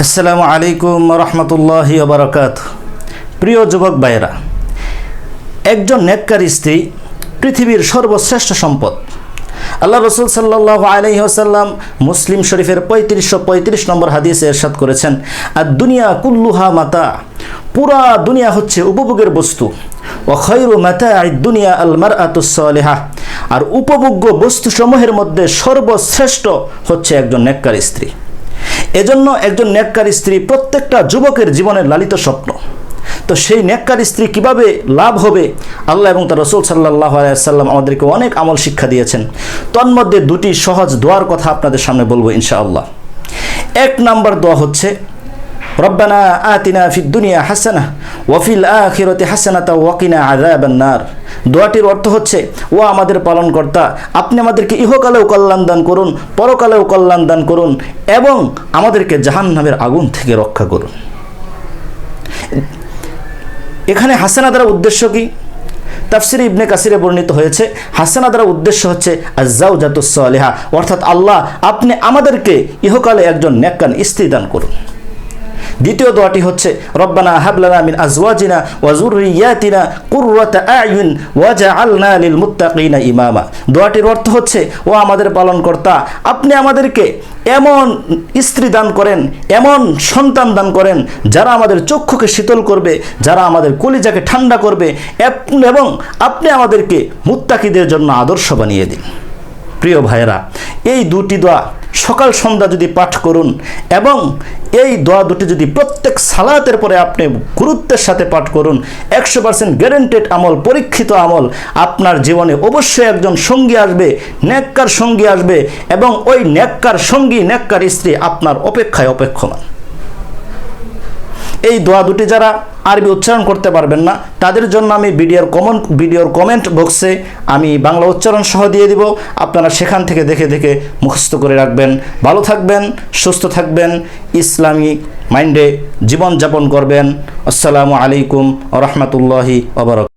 আসসালামু আলাইকুম রহমতুল্লাহি ওয়া বারাকাতুহু। প্রিয় যুবক ভাইয়েরা, একজন নেককার স্ত্রী পৃথিবীর সর্বশ্রেষ্ঠ সম্পদ। আল্লাহ রসুল সাল্লাল্লাহু আলাইহি ওয়াসাল্লাম মুসলিম শরীফের 3535 নম্বর হাদিসে ইরশাদ করেছেন, আর দুনিয়া কুল্লুহা মাতা, পুরা দুনিয়া হচ্ছে উপভোগের বস্তু। ওয়া খায়রু মাতা'আদ দুনিয়া আল মারআতুস সালিহা, আর উপভোগ্য বস্তুসমূহের মধ্যে সর্বশ্রেষ্ঠ হচ্ছে একজন নেককার স্ত্রী। এজন্য একজন নেককার স্ত্রী প্রত্যেকটা যুবকের জীবনের লালিত স্বপ্ন। তো সেই নেককার স্ত্রী কিভাবে লাভ হবে, আল্লাহ এবং তার রাসূল সাল্লাল্লাহু আলাইহি ওয়াসাল্লাম আমাদেরকে অনেক আমল শিক্ষা দিয়েছেন। তন্মধ্যে দুটি সহজ দোয়ার কথা আপনাদের সামনে বলবো ইনশাআল্লাহ। এক নাম্বার দোয়া হচ্ছে, রব্বানা আতিনা ফিদ দুনিয়া হাসানাহ ওয়া ফিল আখিরাতি হাসানাতাও ওয়া কিনা আযাবান নার। দোয়াটির অর্থ হচ্ছে, ও আমাদের পালনকর্তা, আপনি আমাদেরকে ইহকালেও কল্যাণ দান করুন, পরকালেও কল্যাণ দান করুন এবং আমাদেরকে জাহান্নামের আগুন থেকে রক্ষা করুন। এখানে হাসানা দ্বারা উদ্দেশ্য কি? তাফসিরে ইবনে কাসিরে বর্ণিত হয়েছে, হাসানা দ্বারা উদ্দেশ্য হচ্ছে আজ-জাওজাতুস সালিহা, অর্থাৎ আল্লাহ আপনি আমাদেরকে ইহকালে একজন নেককার স্ত্রী দান করুন। দ্বিতীয় দোয়াটি হচ্ছে, রব্বানা হাব লানা মিন আজওয়াজিনা ওয়া যুররিয়াতিনা কুররাতা আ'য়ুন ওয়াজআলনা লিল মুত্তাকিনা ইমামা। দোয়াটির অর্থ হচ্ছে, ও আমাদের পালনকর্তা, আপনি আমাদেরকে এমন স্ত্রী দান করেন, এমন সন্তান দান করেন যারা আমাদের চক্ষুকে শীতল করবে, যারা আমাদের কলিজাকে ঠান্ডা করবে, এবং আপনি আমাদেরকে মুত্তাকিদের জন্য আদর্শ বানিয়ে দিন। প্রিয় ভাইয়েরা, এই দুটি দোয়া সকাল সন্ধ্যা যদি পাঠ করুন এবং এই দোয়া দুটি যদি প্রত্যেক সালাতের পরে আপনি গুরুত্বের সাথে পাঠ করুন, 100% গ্যারান্টেড আমল, পরীক্ষিত আমল, আপনার জীবনে অবশ্যই একজন সঙ্গী আসবে, নেককার সঙ্গী আসবে এবং ওই নেককার সঙ্গী, নেককার স্ত্রী আপনার অপেক্ষায় অপেক্ষমান। এই দোয়া দুটি যারা আরবি উচ্চারণ করতে পারবেন না, তাদের জন্য আমি ভিডিওর কমেন্ট বক্সে আমি বাংলা উচ্চারণ সহ দিয়ে দিব, আপনারা সেখান থেকে দেখে দেখে মুখস্থ করে রাখবেন। ভালো থাকবেন, সুস্থ থাকবেন, ইসলামী মাইন্ডে জীবনযাপন করবেন। আসসালামু আলাইকুম ওয়া রাহমাতুল্লাহি ওয়া বারাকাতুহু।